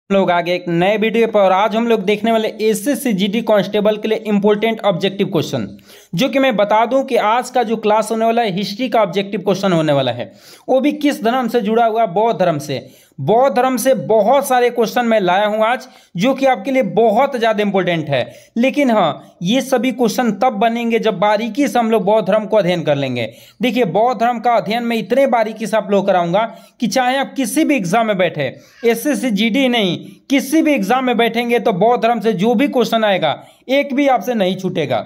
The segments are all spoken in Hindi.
लोग आगे एक नए वीडियो पर और आज हम लोग देखने वाले एसएससी जीडी कांस्टेबल के लिए इंपॉर्टेंट ऑब्जेक्टिव क्वेश्चन, जो कि मैं बता दूं कि आज का जो क्लास होने वाला है हिस्ट्री का ऑब्जेक्टिव क्वेश्चन होने वाला है, वो भी किस धर्म से जुड़ा हुआ, बौद्ध धर्म से। बौद्ध धर्म से बहुत सारे क्वेश्चन मैं लाया हूं आज, जो कि आपके लिए बहुत ज़्यादा इंपॉर्टेंट है। लेकिन हाँ, ये सभी क्वेश्चन तब बनेंगे जब बारीकी से हम लोग बौद्ध धर्म को अध्ययन कर लेंगे। देखिए, बौद्ध धर्म का अध्ययन मैं इतने बारीकी से आप लोग कराऊंगा कि चाहे आप किसी भी एग्जाम में बैठे, एसएससी जीडी नहीं, किसी भी एग्जाम में बैठेंगे तो बौद्ध धर्म से जो भी क्वेश्चन आएगा एक भी आपसे नहीं छूटेगा।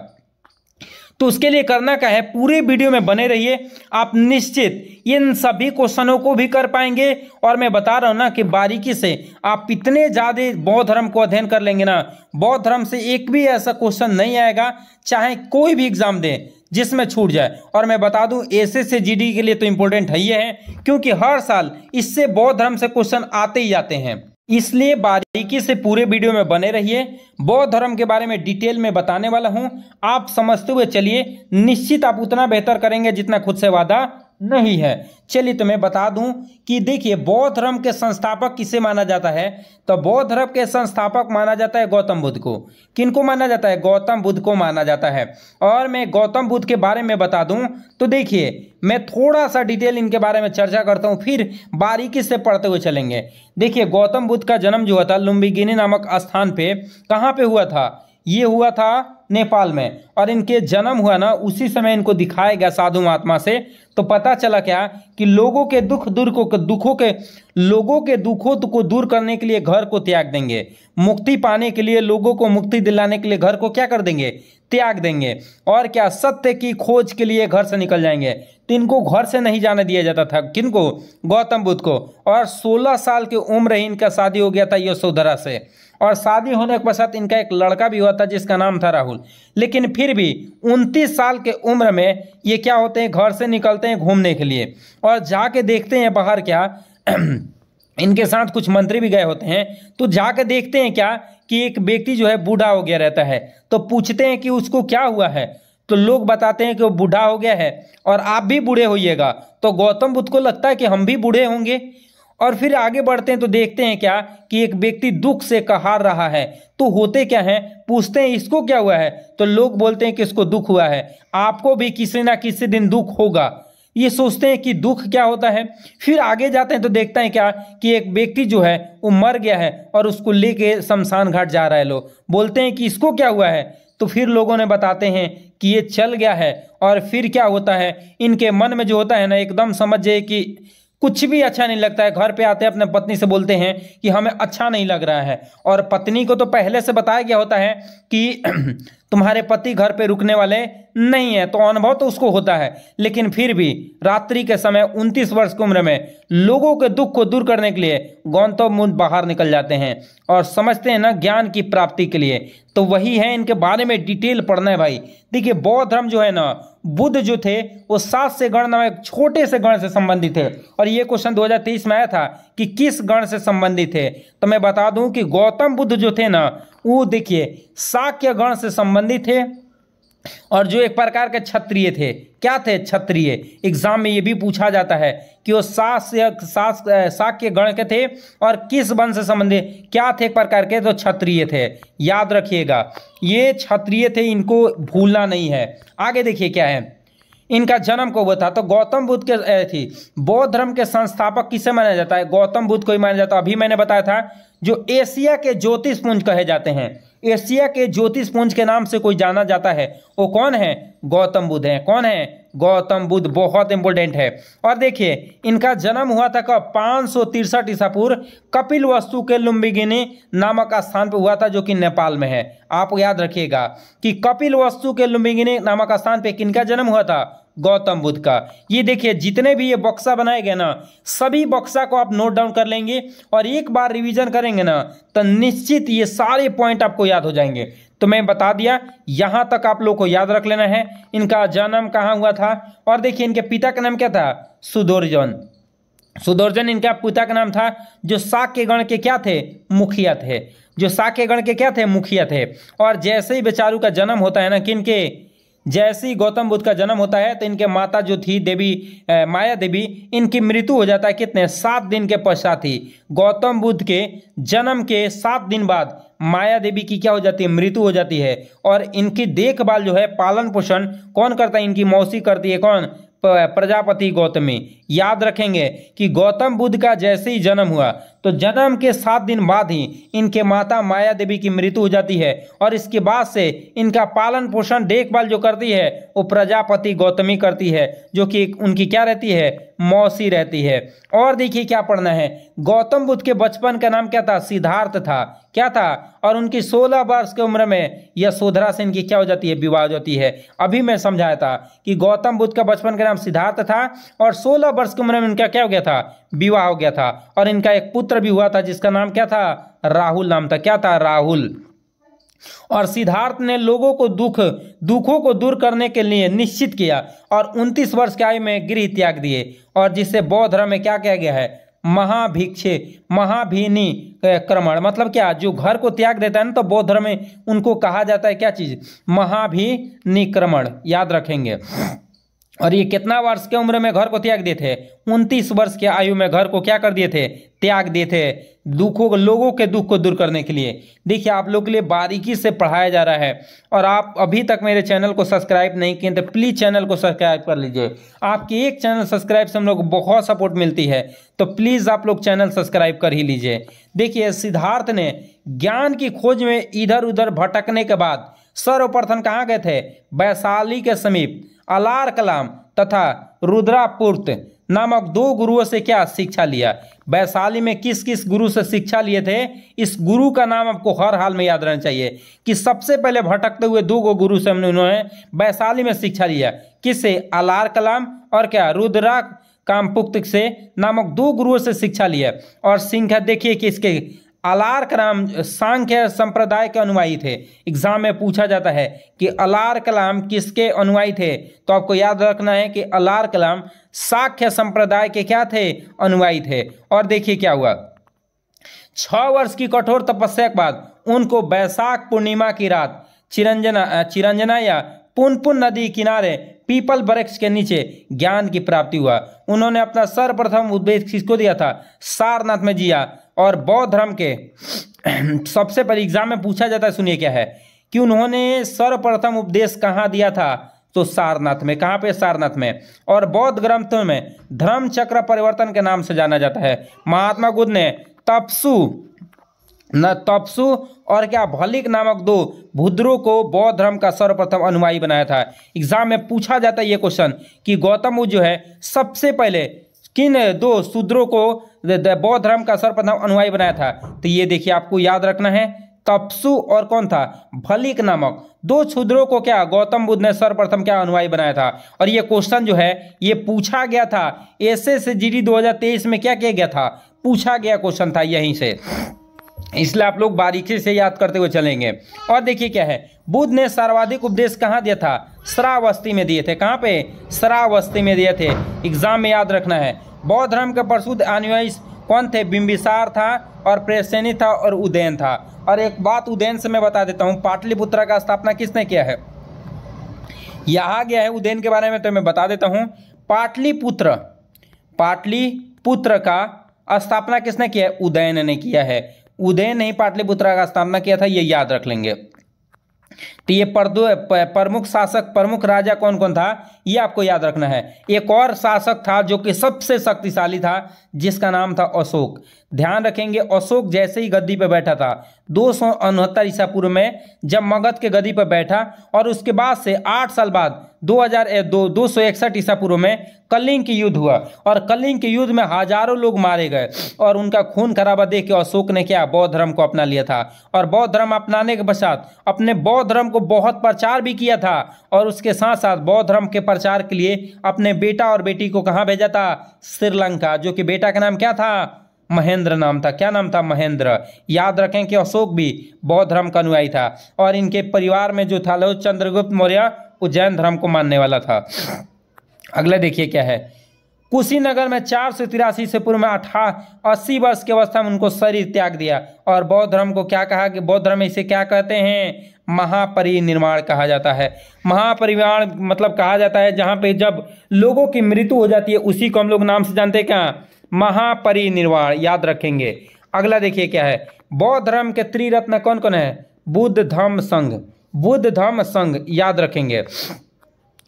तो उसके लिए करना क्या है, पूरे वीडियो में बने रहिए, आप निश्चित इन सभी क्वेश्चनों को भी कर पाएंगे। और मैं बता रहा हूं ना कि बारीकी से आप इतने ज़्यादा बौद्ध धर्म को अध्ययन कर लेंगे ना, बौद्ध धर्म से एक भी ऐसा क्वेश्चन नहीं आएगा, चाहे कोई भी एग्जाम दे, जिसमें छूट जाए। और मैं बता दूं, एसएससी जीडी के लिए तो इंपॉर्टेंट है ही है, क्योंकि हर साल इससे बौद्ध धर्म से क्वेश्चन आते ही जाते हैं। इसलिए बारीकी से पूरे वीडियो में बने रहिए। बौद्ध धर्म के बारे में डिटेल में बताने वाला हूं, आप समझते हुए चलिए, निश्चित आप उतना बेहतर करेंगे जितना खुद से वादा नहीं है। चलिए, तो मैं बता दूं कि देखिए, बौद्ध धर्म के संस्थापक किसे माना जाता है, तो बौद्ध धर्म के संस्थापक माना जाता है गौतम बुद्ध को। किनको माना जाता है? गौतम बुद्ध को माना जाता है। और मैं गौतम बुद्ध के बारे में बता दूं तो देखिए, मैं थोड़ा सा डिटेल इनके बारे में चर्चा करता हूं, फिर बारीकी से पढ़ते हुए चलेंगे। देखिए, गौतम बुद्ध का जन्म जो हुआ था लुम्बिनी नामक स्थान पे, कहाँ पे हुआ था? ये हुआ था नेपाल में। और इनके जन्म हुआ ना, उसी समय इनको दिखाया गया साधु महात्मा से। तो पता चला क्या कि लोगों के दुखों को दूर करने के लिए घर को त्याग देंगे, मुक्ति पाने के लिए, लोगों को मुक्ति दिलाने के लिए घर को क्या कर देंगे? त्याग देंगे। और क्या, सत्य की खोज के लिए घर से निकल जाएंगे। तो इनको घर से नहीं जाने दिया जाता था। किनको? गौतम बुद्ध को। और 16 साल की उम्र ही इनका शादी हो गया था यशोधरा से। और शादी होने के पश्चात इनका एक लड़का भी हुआ था जिसका नाम था राहुल। लेकिन फिर भी 29 साल के उम्र में ये क्या होते हैं, घर से निकलते हैं घूमने के लिए। और जाके देखते हैं बाहर क्या इनके साथ कुछ मंत्री भी गए होते हैं। तो जाके देखते हैं क्या कि एक व्यक्ति जो है बूढ़ा हो गया रहता है। तो पूछते हैं कि उसको क्या हुआ है, तो लोग बताते हैं कि वो बूढ़ा हो गया है और आप भी बूढ़े होइएगा। तो गौतम बुद्ध को लगता है कि हम भी बूढ़े होंगे। और फिर आगे बढ़ते हैं तो देखते हैं क्या कि एक व्यक्ति दुख से कहार रहा है। तो होते क्या है, पूछते हैं इसको क्या हुआ है, तो लोग बोलते हैं कि इसको दुख हुआ है। आपको भी किसी ना किसी दिन दुख होगा। ये सोचते हैं कि दुख क्या होता है। फिर आगे जाते हैं तो देखते हैं क्या कि एक व्यक्ति जो है वो मर गया है और उसको लेके शमशान घाट जा रहा है। लोग बोलते हैं कि इसको क्या हुआ है, तो फिर लोगों ने बताते हैं कि ये चल गया है। और फिर क्या होता है, इनके मन में जो होता है ना, एकदम समझ जाइए कि कुछ भी अच्छा नहीं लगता है। घर पे आते हैं अपने पत्नी से बोलते हैं कि हमें अच्छा नहीं लग रहा है। और पत्नी को तो पहले से बताया गया होता है कि तुम्हारे पति घर पे रुकने वाले नहीं है, तो अनुभव तो उसको होता है। लेकिन फिर भी रात्रि के समय 29 वर्ष की उम्र में लोगों के दुख को दूर करने के लिए गौतम बुद्ध बाहर निकल जाते हैं और समझते हैं ना ज्ञान की प्राप्ति के लिए। तो वही है, इनके बारे में डिटेल पढ़ना है भाई। देखिए, बौद्ध धर्म जो है ना, बुद्ध जो थे वो 7 से गण नामक छोटे से गण से संबंधित थे। और ये क्वेश्चन 2023 में आया था कि किस गण से संबंधित थे। तो मैं बता दूं कि गौतम बुद्ध जो थे ना, वो देखिए शाक्य गण से संबंधित थे। और जो एक प्रकार के क्षत्रिय थे। क्या थे? क्षत्रिय। एग्जाम में ये भी पूछा जाता है कि वो शाक्य गण के थे और किस वंश से संबंधित क्या थे? एक प्रकार के तो क्षत्रिय थे। याद रखिएगा, ये क्षत्रिय थे, इनको भूलना नहीं है। आगे देखिए क्या है, इनका जन्म कब हुआ था, तो गौतम बुद्ध के थी। बौद्ध धर्म के संस्थापक किसे माना जाता है? गौतम बुद्ध को ही माना जाता है। अभी मैंने बताया था जो एशिया के ज्योतिषपुंज कहे जाते हैं, एशिया के ज्योतिषपुंज के नाम से कोई जाना जाता है, वो कौन है? गौतम बुद्ध है। कौन है? गौतम बुद्ध। बहुत इंपॉर्टेंट है। और देखिए, इनका जन्म हुआ था कब? 563 ईसा पूर्व कपिलवस्तु के लुम्बिनी नामक स्थान पर हुआ था, जो कि नेपाल में है। आप याद रखिएगा कि कपिलवस्तु के लुम्बिनी नामक स्थान पे किनका जन्म हुआ था? गौतम बुद्ध का। ये देखिए, जितने भी ये बक्सा बनाए गए ना, सभी बक्सा को आप नोट डाउन कर लेंगे और एक बार रिवीजन करेंगे ना, तो निश्चित ये सारे पॉइंट आपको याद हो जाएंगे। तो मैं बता दिया, यहां तक आप लोग को याद रख लेना है। इनका जन्म कहाँ हुआ था। और देखिए, इनके पिता का नाम क्या था? सुदर्शन। सुदर्शन इनका पिता का नाम था, जो शाक्य गण के क्या थे? मुखिया थे। जो शाक्य गण के क्या थे? मुखिया थे। और जैसे ही बेचारू का जन्म होता है ना, किनके? जैसे ही गौतम बुद्ध का जन्म होता है तो इनके माता जो थी देवी माया देवी, इनकी मृत्यु हो जाता है कितने 7 दिन के पश्चात ही। गौतम बुद्ध के जन्म के 7 दिन बाद माया देवी की क्या हो जाती है, मृत्यु हो जाती है। और इनकी देखभाल जो है, पालन पोषण कौन करता है, इनकी मौसी करती है। कौन? प्रजापति गौतमी। याद रखेंगे कि गौतम बुद्ध का जैसे ही जन्म हुआ तो जन्म के 7 दिन बाद ही इनके माता माया देवी की मृत्यु हो जाती है, और इसके बाद से इनका पालन पोषण देखभाल जो करती है वो प्रजापति गौतमी करती है, जो कि उनकी क्या रहती है, मौसी रहती है। और देखिए क्या पढ़ना है, गौतम बुद्ध के बचपन का नाम क्या था, सिद्धार्थ था। क्या था? और उनकी 16 वर्ष की उम्र में यशोधरा से इनकी क्या हो जाती है, विवाह हो जाती है। अभी मैं समझाया था कि गौतम बुद्ध का बचपन का नाम सिद्धार्थ था और 16 वर्ष की उम्र में इनका क्या हो गया था, विवाह हो गया था। और इनका एक पुत्र भी हुआ था जिसका नाम क्या था, राहुल नाम था। क्या था? राहुल। और सिद्धार्थ ने लोगों को दुखों को दूर करने के लिए निश्चित किया और 29 वर्ष की आयु में गृह त्याग दिए, और जिसे बौद्ध धर्म में क्या कहा गया है, महाभिनी क्रमण। मतलब क्या, जो घर को त्याग देता है ना, तो बौद्ध धर्म में उनको कहा जाता है क्या चीज, महाभिनिक्रमण। याद रखेंगे। और ये कितना वर्ष के उम्र में घर को त्याग दिए थे, 29 वर्ष की आयु में घर को क्या कर दिए थे, त्याग दिए थे, लोगों के दुख को दूर करने के लिए। देखिए आप लोग के लिए बारीकी से पढ़ाया जा रहा है, और आप अभी तक मेरे चैनल को सब्सक्राइब नहीं किए तो प्लीज़ चैनल को सब्सक्राइब कर लीजिए। आपके एक चैनल सब्सक्राइब से हम लोग बहुत सपोर्ट मिलती है, तो प्लीज़ आप लोग चैनल सब्सक्राइब कर ही लीजिए। देखिए सिद्धार्थ ने ज्ञान की खोज में इधर उधर भटकने के बाद सर्वप्रथम कहाँ गए थे, वैशाली के समीप अलार कलाम तथा रुद्रापुर्त नामक 2 गुरुओं से क्या शिक्षा लिया। वैशाली में किस किस गुरु से शिक्षा लिए थे, इस गुरु का नाम आपको हर हाल में याद रहना चाहिए कि सबसे पहले भटकते हुए 2 गुरु से उन्होंने वैशाली में शिक्षा लिया। किससे? अलार कलाम और क्या, रुद्रा कामपुक्त से नामक 2 गुरुओं से शिक्षा लिया। और संख्या देखिए किसके, अलार कलाम सांख्य संप्रदाय के अनुयायी थे। एग्जाम में पूछा जाता है कि अलार कलाम किसके अनुयायी थे, तो आपको याद रखना है कि अलार कलाम सांख्य संप्रदाय के क्या थे, अनुयायी थे। और देखिए क्या हुआ, 6 वर्ष की कठोर तपस्या के बाद उनको वैशाख पूर्णिमा की रात चिरंजना या पुनपुन नदी किनारे पीपल वृक्ष के नीचे ज्ञान की प्राप्ति हुआ। उन्होंने अपना सर्वप्रथम उपदेश किसको दिया था, सारनाथ में दिया। और बौद्ध धर्म के सबसे पहले एग्जाम में पूछा जाता है, सुनिए क्या है, कि उन्होंने सर्वप्रथम उपदेश कहाँ दिया था, तो सारनाथ में। कहाँ पे? सारनाथ में। और बौद्ध ग्रंथों में धर्म चक्र परिवर्तन के नाम से जाना जाता है। महात्मा बुद्ध ने तपसु और क्या, भलिक नामक 2 भुद्रों को बौद्ध धर्म का सर्वप्रथम अनुयायी बनाया था। एग्जाम में पूछा जाता है ये क्वेश्चन कि गौतम बुद्ध जो है सबसे पहले किन 2 शूद्रों को बौद्ध धर्म का सर्वप्रथम अनुयायी बनाया था, तो ये देखिए आपको याद रखना है, तपसु और कौन था, भलिक नामक 2 शूद्रों को क्या, गौतम बुद्ध ने सर्वप्रथम क्या अनुयायी बनाया था। और ये क्वेश्चन जो है ये पूछा गया था SSGD 2023 में, क्या किया गया था, पूछा गया क्वेश्चन था यहीं से, इसलिए आप लोग बारीकी से याद करते हुए चलेंगे। और देखिए क्या है, बुद्ध ने सर्वाधिक उपदेश कहाँ दिया था, श्रावस्ती में दिए थे। कहाँ पे? श्रावस्ती में दिए थे। एग्जाम में याद रखना है। बौद्ध धर्म के प्रसिद्ध अनुयायी कौन थे, बिंबिसार था और प्रेसेनी था और उदयन था। और एक बात उदयन से मैं बता देता हूँ, पाटलिपुत्र का स्थापना किसने किया है, यहाँ गया है उदयन के बारे में तो मैं बता देता हूँ। पाटलिपुत्र का स्थापना किसने किया है, उदयन ने किया है। उदयन ने ही पाटलिपुत्र का स्थापना किया था, ये याद रख लेंगे। तो ये प्रमुख राजा कौन कौन था, ये आपको याद रखना है। एक और शासक था जो कि सबसे शक्तिशाली था, जिसका नाम था अशोक। ध्यान रखेंगे, अशोक जैसे ही गद्दी पर बैठा था 269 ईसा पूर्व में, जब मगध के गद्दी पर बैठा, और उसके बाद से 8 साल बाद 261 ईसा पूर्व में कलिंग की युद्ध हुआ, और कलिंग के युद्ध में हजारों लोग मारे गए, और उनका खून खराबा देख के अशोक ने क्या, बौद्ध धर्म को अपना लिया था। और बौद्ध धर्म अपनाने के पश्चात अपने बौद्ध धर्म को बहुत प्रचार भी किया था, और उसके साथ साथ बौद्ध धर्म के प्रचार के लिए अपने बेटा और बेटी को कहाँ भेजा था, श्रीलंका, जो कि बेटा का नाम क्या था, महेंद्र नाम था। क्या नाम था, महेंद्र। याद रखें कि अशोक भी बौद्ध धर्म का अनुयायी था, और इनके परिवार में जो था लो चंद्रगुप्त मौर्य, वो जैन धर्म को मानने वाला था। अगला देखिए क्या है, कुशीनगर में 483 से पूर्व में 80 वर्ष की अवस्था में उनको शरीर त्याग दिया। और बौद्ध धर्म को क्या कहा कि बौद्ध धर्म में इसे क्या कहते हैं, महापरिनिर्वाण कहा जाता है। महापरिनिर्वाण मतलब कहा जाता है जहाँ पे जब लोगों की मृत्यु हो जाती है, उसी को हम लोग नाम से जानते हैं क्या, महापरिनिर्वाण, याद रखेंगे। अगला देखिए क्या है, बौद्ध धर्म के त्रिरत्न कौन कौन है, बुद्ध धम्म संघ, बुद्ध धम्म संघ याद रखेंगे।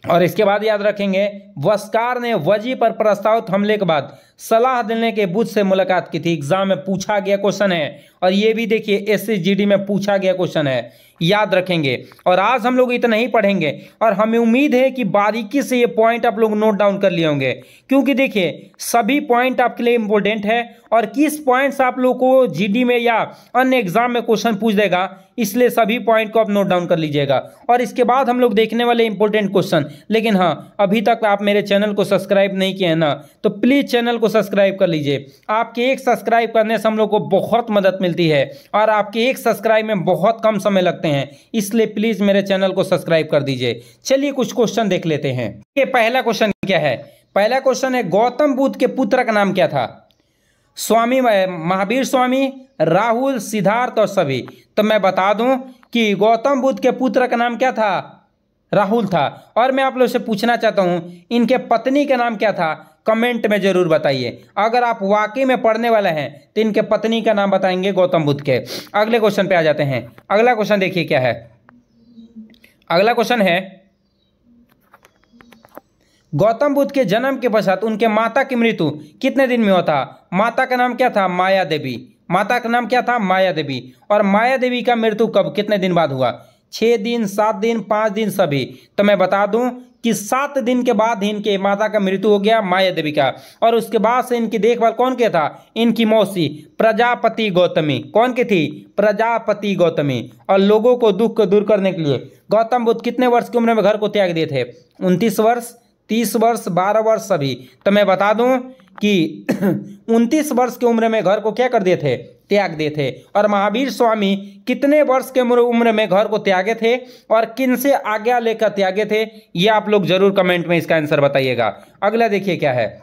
और इसके बाद याद रखेंगे, वस्कार ने वजी पर प्रस्तावित हमले के बाद सलाह देने के बुद्ध से मुलाकात की थी। एग्जाम में पूछा गया क्वेश्चन है, और ये भी देखिए SSGD में पूछा गया क्वेश्चन है, याद रखेंगे। और आज हम लोग इतना ही पढ़ेंगे, और हमें उम्मीद है कि बारीकी से ये पॉइंट आप लोग नोट डाउन कर लिए होंगे, क्योंकि देखिए सभी पॉइंट आपके लिए इंपॉर्टेंट है। और किस पॉइंट्स आप लोग को GD में या अन्य एग्जाम में क्वेश्चन पूछ देगा, इसलिए सभी पॉइंट को आप नोट डाउन कर लीजिएगा। और इसके बाद हम लोग देखने वाले इंपॉर्टेंट क्वेश्चन। लेकिन हाँ, अभी तक आप मेरे चैनल को सब्सक्राइब नहीं किए हैं ना, तो प्लीज़ चैनल को सब्सक्राइब कर लीजिए। आपके एक सब्सक्राइब करने से हम लोग को बहुत मदद मिलती है, और आपके एक सब्सक्राइब में बहुत कम समय लगते हैं, इसलिए प्लीज़ मेरे चैनल को सब्सक्राइब कर दीजिए। चलिए कुछ क्वेश्चन देख लेते हैं। ये पहला क्वेश्चन क्या है, पहला क्वेश्चन है, गौतम बुद्ध के पुत्र का नाम क्या था, स्वामी महावीर स्वामी, राहुल, सिद्धार्थ और सभी। तो मैं बता दूं कि गौतम बुद्ध के पुत्र का नाम क्या था, राहुल था। और मैं आप लोगों से पूछना चाहता हूं, इनके पत्नी का नाम क्या था, कमेंट में जरूर बताइए। अगर आप वाकई में पढ़ने वाले हैं तो इनके पत्नी का नाम बताएंगे गौतम बुद्ध के। अगले क्वेश्चन पे आ जाते हैं। अगला क्वेश्चन देखिए क्या है, अगला क्वेश्चन है, गौतम बुद्ध के जन्म के पश्चात उनके माता की मृत्यु कितने दिन में हुआ था। माता का नाम क्या था, माया देवी। माता का नाम क्या था, माया देवी। और माया देवी का मृत्यु कब, कितने दिन बाद हुआ, 6 दिन, 7 दिन, 5 दिन, सभी। तो मैं बता दूं कि 7 दिन के बाद ही इनके माता का मृत्यु हो गया, माया देवी का। और उसके बाद से इनकी देखभाल कौन किया था, इनकी मौसी प्रजापति गौतमी। कौन की थी, प्रजापति गौतमी। और लोगों को दुख को दूर करने के लिए गौतम बुद्ध कितने वर्ष की उम्र में घर को त्याग दिए थे, 29 वर्ष, 30 वर्ष, 12 वर्ष, सभी। तो मैं बता दूं कि 29 वर्ष की उम्र में घर को क्या कर दिए थे, त्याग दिए थे। और महावीर स्वामी कितने वर्ष के उम्र में घर को त्यागे थे, और किन से आज्ञा लेकर त्यागे थे, ये आप लोग जरूर कमेंट में इसका आंसर बताइएगा। अगला देखिए क्या है,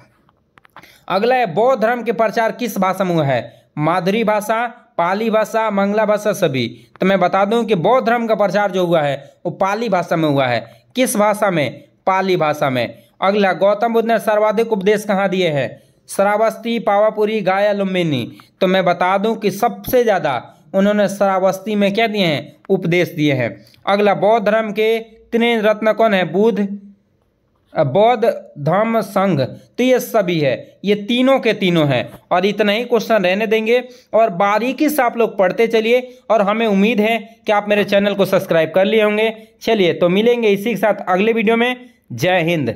अगला है, बौद्ध धर्म के प्रचार किस भाषा में हुआ है, माधुरी भाषा, पाली भाषा, मंगला भाषा, सभी। तो मैं बता दूं कि बौद्ध धर्म का प्रचार जो हुआ है वो पाली भाषा में हुआ है। किस भाषा में, पाली भाषा में। अगला, गौतम बुद्ध ने सर्वाधिक उपदेश कहाँ दिए हैं, श्रावस्ती, पावापुरी, गाया, लुम्बिनी। तो मैं बता दूं कि सबसे ज़्यादा उन्होंने श्रावस्ती में क्या दिए हैं, उपदेश दिए हैं। अगला, बौद्ध धर्म के त्रिरत्न कौन है, बुद्ध, बौद्ध धम्म संघ। तो ये सभी है, ये तीनों के तीनों हैं। और इतना ही क्वेश्चन रहने देंगे, और बारीकी से आप लोग पढ़ते चलिए। और हमें उम्मीद है कि आप मेरे चैनल को सब्सक्राइब कर लिए होंगे। चलिए तो मिलेंगे इसी के साथ अगले वीडियो में। जय हिंद।